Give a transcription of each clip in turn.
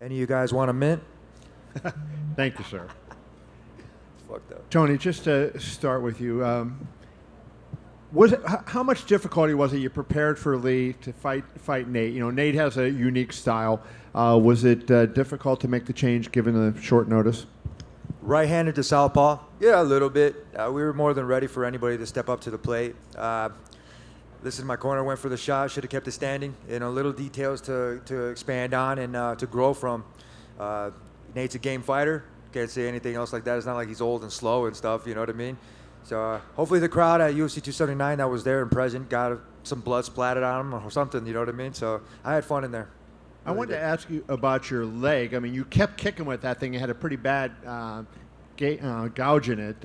Any of you guys want a mint? Thank you, sir. It's fucked up. Tony, just to start with you, how much difficulty was it? You prepared for Lee to fight Nate. You know, Nate has a unique style. Was it difficult to make the change given the short notice? Right-handed to southpaw? Yeah, a little bit. We were more than ready for anybody to step up to the plate. Listen, my corner went for the shot. Should have kept it standing. You know, little details to expand on and to grow from. Nate's a game fighter. Can't say anything else like that. It's not like he's old and slow and stuff. You know what I mean? So hopefully the crowd at UFC 279 that was there and present got some blood splattered on him or something. You know what I mean? So I had fun in there. I wanted to ask you about your leg. I mean, you kept kicking with that thing. You had a pretty bad gouge in it.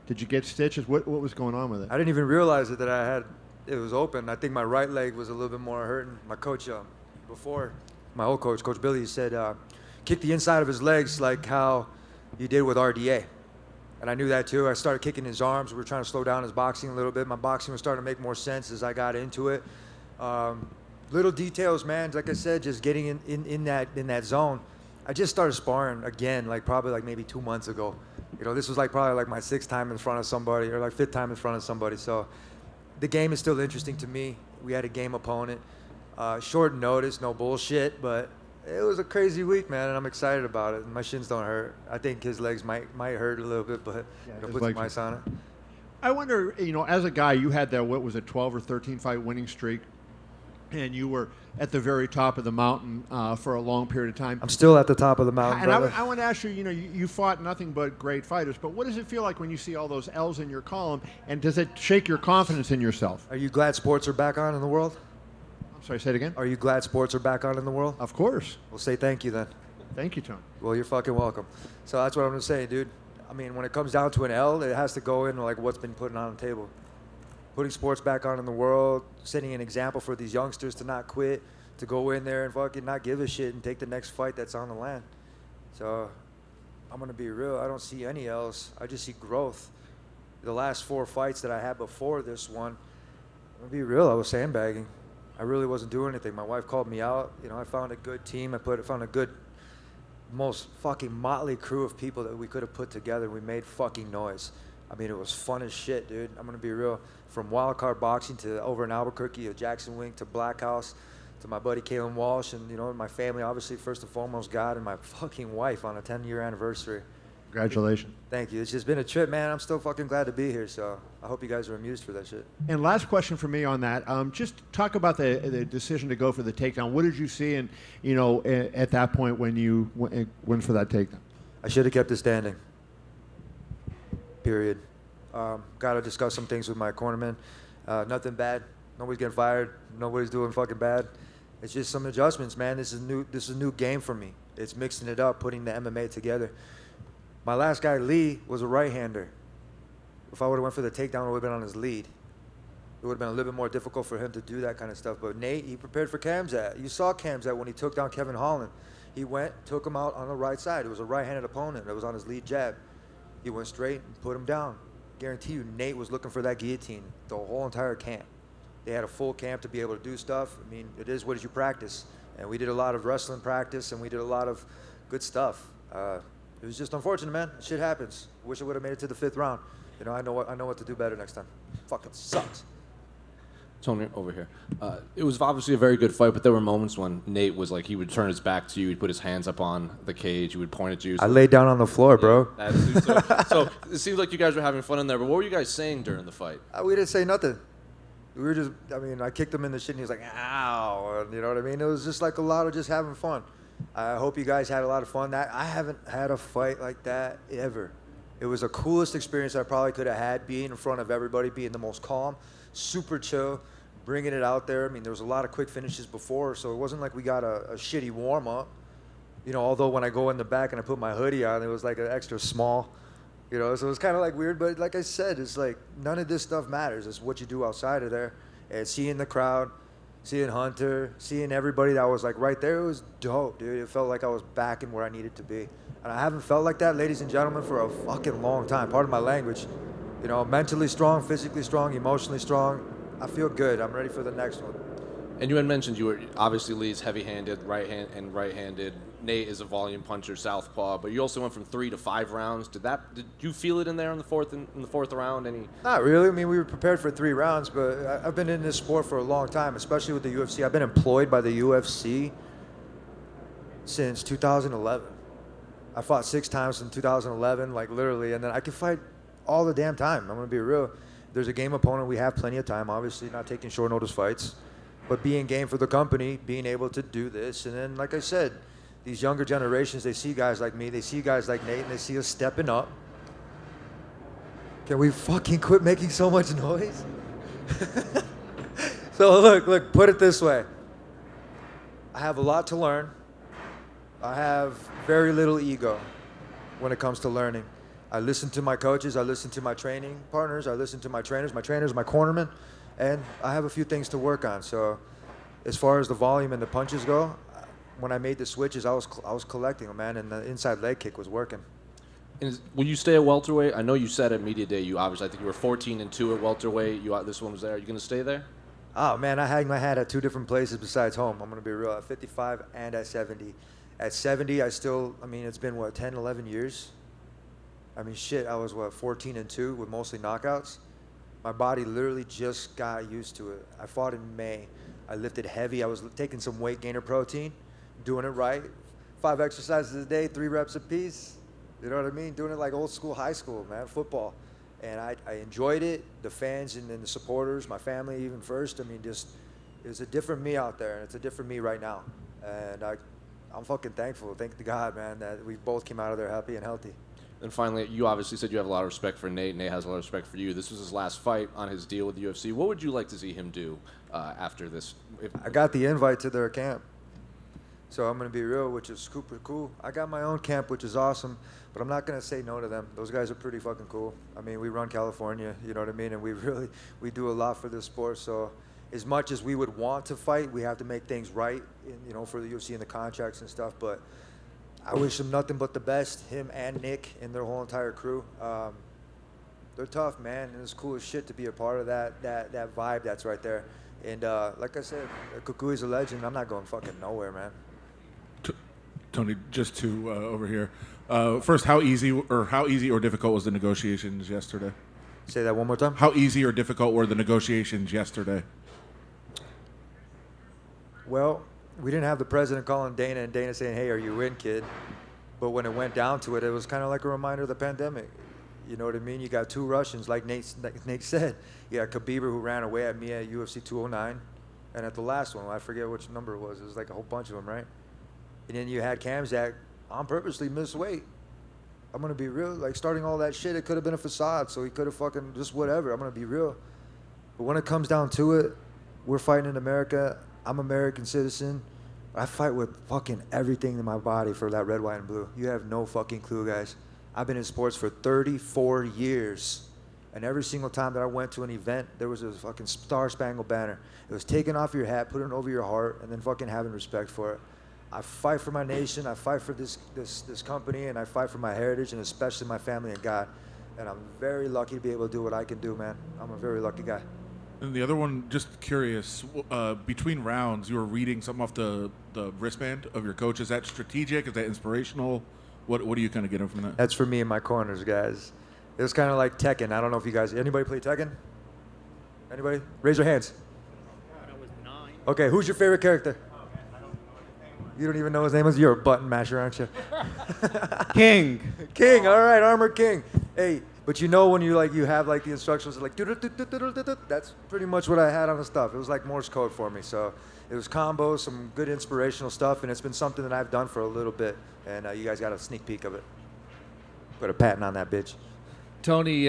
Did you get stitches? What was going on with it? I didn't even realize that it was open. I think my right leg was a little bit more hurting. My coach, before, my old coach, Coach Billy, he said, kick the inside of his legs like how you did with RDA. And I knew that too. I started kicking his arms. We were trying to slow down his boxing a little bit. My boxing was starting to make more sense as I got into it. Little details, man. Like I said, just getting in that zone. I just started sparring again, probably maybe 2 months ago. You know, this was probably my 6th time in front of somebody or 5th time in front of somebody. So the game is still interesting to me. We had a game opponent. Short notice, no bullshit, but it was a crazy week, man, and I'm excited about it. My shins don't hurt. I think his legs might hurt a little bit, but put some ice on it. I wonder, you know, as a guy, you had that, 12 or 13 fight winning streak, and you were at the very top of the mountain for a long period of time. I'm still at the top of the mountain, and brother. I want to ask you, you know, you fought nothing but great fighters, but what does it feel like when you see all those L's in your column, and does it shake your confidence in yourself? Are you glad sports are back on in the world? Sorry, say it again? Are you glad sports are back on in the world? Of course. Well, say thank you then. Thank you, Tony. Well, you're fucking welcome. So that's what I'm going to say, dude. I mean, when it comes down to an L, it has to go in what's been put on the table. Putting sports back on in the world, setting an example for these youngsters to not quit, to go in there and fucking not give a shit and take the next fight that's on the land. So I'm going to be real. I don't see any L's. I just see growth. The last 4 fights that I had before this one, I'm going to be real, I was sandbagging. I really wasn't doing anything. My wife called me out. You know, I found a good team. I found a good, most fucking motley crew of people that we could have put together. We made fucking noise. I mean, it was fun as shit, dude. I'm going to be real. From wild card boxing to over in Albuquerque, to Jackson Wink, to Black House, to my buddy Kalen Walsh, and, you know, my family, obviously, first and foremost, God, and my fucking wife on a 10-year anniversary. Congratulations. Thank you. It's just been a trip, man. I'm still fucking glad to be here, so I hope you guys are amused for that shit. And last question for me on that. Just talk about the decision to go for the takedown. What did you see at that point when you went for that takedown? I should have kept it standing. Period. Got to discuss some things with my cornerman. Nothing bad. Nobody's getting fired. Nobody's doing fucking bad. It's just some adjustments, man. This is a new game for me. It's mixing it up, putting the MMA together. My last guy, Lee, was a right-hander. If I would have went for the takedown, it would have been on his lead. It would have been a little bit more difficult for him to do that kind of stuff. But Nate, he prepared for Khamzat. You saw Khamzat when he took down Kevin Holland. He went, took him out on the right side. It was a right-handed opponent that was on his lead jab. He went straight and put him down. Guarantee you, Nate was looking for that guillotine the whole entire camp. They had a full camp to be able to do stuff. I mean, it is what you practice. And we did a lot of wrestling practice, and we did a lot of good stuff. It was just unfortunate, man. Shit happens. Wish I would have made it to the 5th round. You know, I know what to do better next time. Fucking sucks. Tony, over here. It was obviously a very good fight, but there were moments when Nate was he would turn his back to you, he'd put his hands up on the cage, he would point at you. So I laid down on the floor, bro. So it seems like you guys were having fun in there, but what were you guys saying during the fight? We didn't say nothing. We were just, I kicked him in the shit and he was like, ow, and you know what I mean? It was just a lot of just having fun. I hope you guys had a lot of fun. I haven't had a fight like that ever. It was the coolest experience I probably could have had, being in front of everybody, being the most calm, super chill, bringing it out there. I mean, there was a lot of quick finishes before, so it wasn't like we got a shitty warm-up. You know, although when I go in the back and I put my hoodie on, it was an extra small. You know, so it was kind of weird, but like I said, it's none of this stuff matters. It's what you do outside of there. And seeing the crowd, seeing Hunter, seeing everybody that was right there, it was dope, dude. It felt like I was back in where I needed to be. And I haven't felt like that, ladies and gentlemen, for a fucking long time. Pardon my language. You know, mentally strong, physically strong, emotionally strong. I feel good. I'm ready for the next one. And you had mentioned you were obviously Lee's heavy-handed, right-handed, Nate is a volume puncher, southpaw, but you also went from 3 to 5 rounds. Did you feel it in there in the fourth round? Any? Not really. I mean, we were prepared for 3 rounds, but I've been in this sport for a long time, especially with the UFC. I've been employed by the UFC since 2011. I fought 6 times in 2011, like literally, and then I could fight all the damn time. I'm gonna be real. There's a game opponent. We have plenty of time. Obviously, not taking short notice fights, but being game for the company, being able to do this, and then, like I said, these younger generations, they see guys like me, they see guys like Nate, and they see us stepping up. Can we fucking quit making so much noise? So look, put it this way. I have a lot to learn. I have very little ego when it comes to learning. I listen to my coaches, I listen to my training partners, I listen to my trainers, my cornermen, and I have a few things to work on. So as far as the volume and the punches go, when I made the switches, I was collecting them, man, and the inside leg kick was working. Will you stay at welterweight? I know you said at media day I think you were 14-2 at welterweight. This one was there. Are you going to stay there? Oh man, I hang my hat at 2 different places besides home. I'm going to be real, at 55 and at 70. At 70, it's been 10, 11 years. I mean, shit, I was 14-2 with mostly knockouts. My body literally just got used to it. I fought in May. I lifted heavy. I was taking some weight gainer protein, doing it right. 5 exercises a day, 3 reps apiece. You know what I mean? Doing it like old school, high school, man, football. And I enjoyed it. The fans and the supporters, my family even first. I mean, just, it was a different me out there, and it's a different me right now. And I'm fucking thankful. Thank to God, man, that we both came out of there happy and healthy. And finally, you obviously said you have a lot of respect for Nate. Nate has a lot of respect for you. This was his last fight on his deal with the UFC. What would you like to see him do after this? I got the invite to their camp. So I'm going to be real, which is super cool. I got my own camp, which is awesome, but I'm not going to say no to them. Those guys are pretty fucking cool. I mean, we run California, you know what I mean? And we do a lot for this sport. So as much as we would want to fight, we have to make things right, for the UFC and the contracts and stuff. But I wish them nothing but the best, him and Nick and their whole entire crew. They're tough, man, and it's cool as shit to be a part of that vibe that's right there. And like I said, Kukui's a legend. I'm not going fucking nowhere, man. Tony, just to over here. First, how easy or difficult was the negotiations yesterday? Say that one more time. How easy or difficult were the negotiations yesterday? Well, we didn't have the president calling Dana and Dana saying, "Hey, are you in, kid?" But when it went down to it, it was kind of like a reminder of the pandemic. You know what I mean? You got 2 Russians, like Nate said. You got Khabib, who ran away at me at UFC 209, and at the last one, I forget which number it was. It was like a whole bunch of them, right? And then you had Kamzat on purposely miss weight. I'm going to be real. Like, starting all that shit, it could have been a facade, so he could have fucking just whatever. I'm going to be real. But when it comes down to it, we're fighting in America. I'm an American citizen. I fight with fucking everything in my body for that red, white, and blue. You have no fucking clue, guys. I've been in sports for 34 years. And every single time that I went to an event, there was a fucking star-spangled banner. It was taking off your hat, putting it over your heart, and then fucking having respect for it. I fight for my nation, I fight for this company, and I fight for my heritage, and especially my family and God. And I'm very lucky to be able to do what I can do, man. I'm a very lucky guy. And the other one, just curious, between rounds, you were reading something off the wristband of your coach. Is that strategic? Is that inspirational? What are you kind of getting from that? That's for me and my corners, guys. It was kind of like Tekken. I don't know if you guys, anybody play Tekken? Anybody? Raise your hands. When I was 9. Okay, who's your favorite character? You don't even know his name is? You're a button masher, aren't you? King. King, all right, Armored King. Hey, but when you have the instructions like that's pretty much what I had on the stuff. It was like Morse code for me. So it was combos, some good inspirational stuff, and it's been something that I've done for a little bit. And you guys got a sneak peek of it. Put a patent on that bitch. Tony,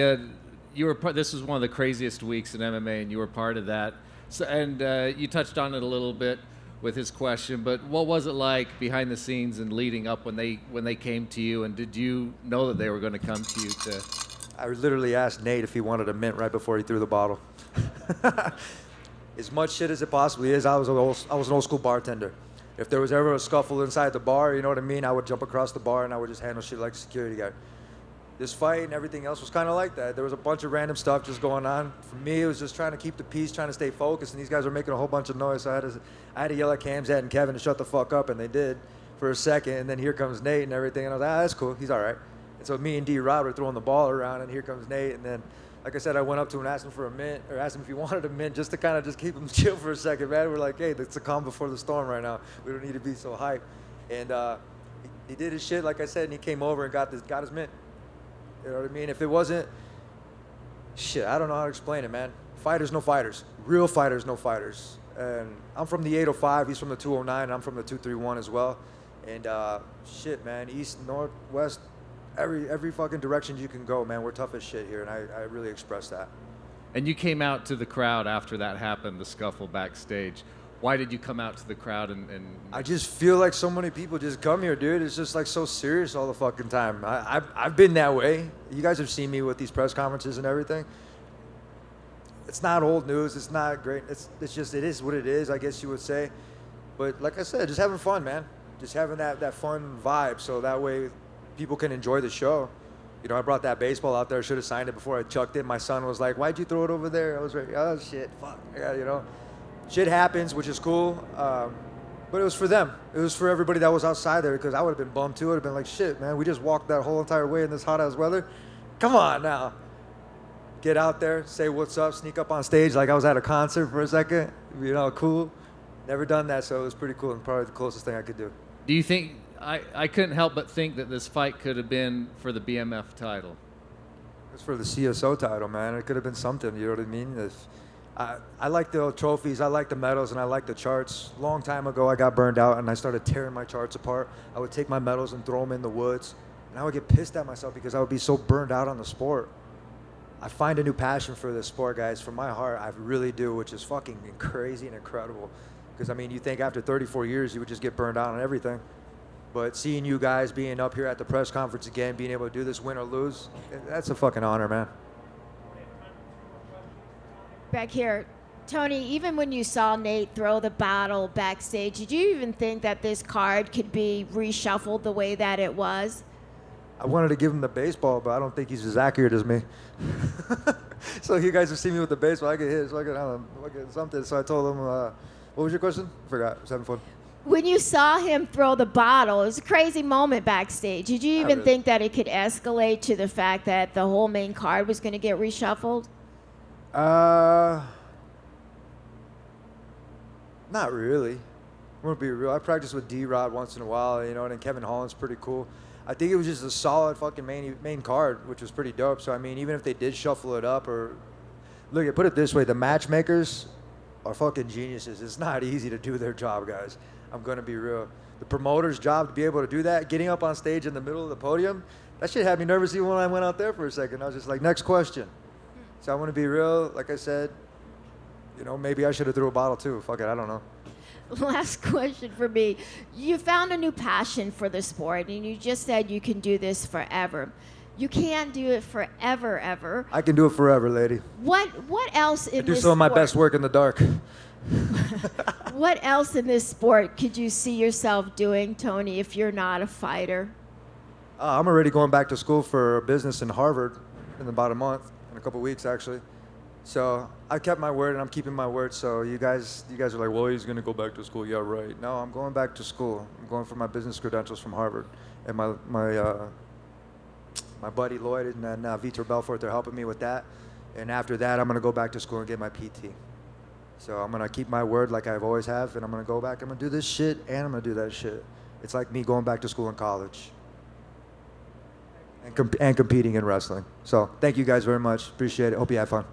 you were this was one of the craziest weeks in MMA, and you were part of that. So, and you touched on it a little bit with his question, but what was it like behind the scenes and leading up when they came to you, and did you know that they were going to come to you to? I literally asked Nate if he wanted a mint right before he threw the bottle. As much shit as it possibly is, I was an old school bartender. If there was ever a scuffle inside the bar, you know what I mean, I would jump across the bar and I would just handle shit like a security guard. This fight and everything else was kind of like that. There was a bunch of random stuff just going on. For me, it was just trying to keep the peace, trying to stay focused, and these guys were making a whole bunch of noise, so I had to yell at Kamzat and Kevin to shut the fuck up, and they did. for a second, and then here comes Nate and everything, and I was like, that's cool, he's all right. And so me and D-Rod were throwing the ball around, and here comes Nate, and then, like I said, I went up to him and asked him for a mint, or asked him if he wanted a mint, just to kind of just keep him chill for a second, man. We're like, hey, it's the calm before the storm right now. We don't need to be so hyped. And he did his shit, like I said, and he came over and got his mint. You know what I mean? If it wasn't, shit, I don't know how to explain it, man. Fighters, no fighters. Real fighters, no fighters. And I'm from the 805, he's from the 209, and I'm from the 231 as well. And shit, man, east, north, west, every fucking direction you can go, man. We're tough as shit here, and I really express that. And you came out to the crowd after that happened, the scuffle backstage. Why did you come out to the crowd and I just feel like so many people just come here, dude. It's just like so serious all the fucking time. I've been that way. You guys have seen me with these press conferences and everything. It's not old news. It's not great. It's just, it is what it is, I guess you would say. But like I said, just having fun, man. Just having that fun vibe, so that way people can enjoy the show. You know, I brought that baseball out there. I should have signed it before I chucked it. My son was like, why'd you throw it over there? I was like, oh, shit, fuck. Yeah, you know. Shit happens, which is cool. But it was for them. It was for everybody that was outside there, because I would have been bummed too. I would have been like, shit, man, we just walked that whole entire way in this hot-ass weather. Come on now. Get out there, say what's up, sneak up on stage like I was at a concert for a second. You know, cool. Never done that, so it was pretty cool and probably the closest thing I could do. do you think, I couldn't help but think that this fight could have been for the BMF title. It's for the CSO title, man. It could have been something, you know what I mean? I like the trophies, I like the medals, and I like the charts. Long time ago, I got burned out, and I started tearing my charts apart. I would take my medals and throw them in the woods, and I would get pissed at myself because I would be so burned out on the sport. I find a new passion for this sport, guys. From my heart, I really do, which is fucking crazy and incredible. Because, I mean, you think after 34 years, you would just get burned out on everything. But seeing you guys being up here at the press conference again, being able to do this, win or lose, that's a fucking honor, man. Back here, Tony, even when you saw Nate throw the bottle backstage, did you even think that this card could be reshuffled the way that it was? I wanted to give him the baseball, but I don't think he's as accurate as me. So you guys have seen me with the baseball. I get hit, so I get something. So I told him, what was your question? I forgot. I was having fun. When you saw him throw the bottle, it was a crazy moment backstage. Did you even think that it could escalate to the fact that the whole main card was going to get reshuffled? Not really. I'm gonna be real. I practice with D-Rod once in a while, you know, and then Kevin Holland's pretty cool. I think it was just a solid fucking main card, which was pretty dope. So I mean, even if they did shuffle it up, or look, put it this way, the matchmakers are fucking geniuses. It's not easy to do their job, guys. I'm gonna be real. The promoter's job to be able to do that, getting up on stage in the middle of the podium, that shit had me nervous even when I went out there for a second. I was just like, next question. So I want to be real. Like I said, you know, maybe I should have threw a bottle too. Fuck it, I don't know. Last question for me. You found a new passion for the sport, and you just said you can do this forever. You can't do it forever, ever. I can do it forever, lady. What else in I do this some of my sport? best work in the dark. What else in this sport could you see yourself doing, Tony, if you're not a fighter? I'm already going back to school for business in Harvard in about a month, in a couple weeks actually. So I kept my word, and I'm keeping my word. So you guys are like, well, he's gonna go back to school. Yeah, right. No, I'm going back to school. I'm going for my business credentials from Harvard, and my buddy Lloyd and then Vitor Belfort, they're helping me with that. And after that, I'm gonna go back to school and get my PT. So I'm gonna keep my word like I've always have, and I'm gonna go back. I'm gonna do this shit, and I'm gonna do that shit. It's like me going back to school in college. And competing in wrestling. So thank you guys very much. Appreciate it. Hope you have fun.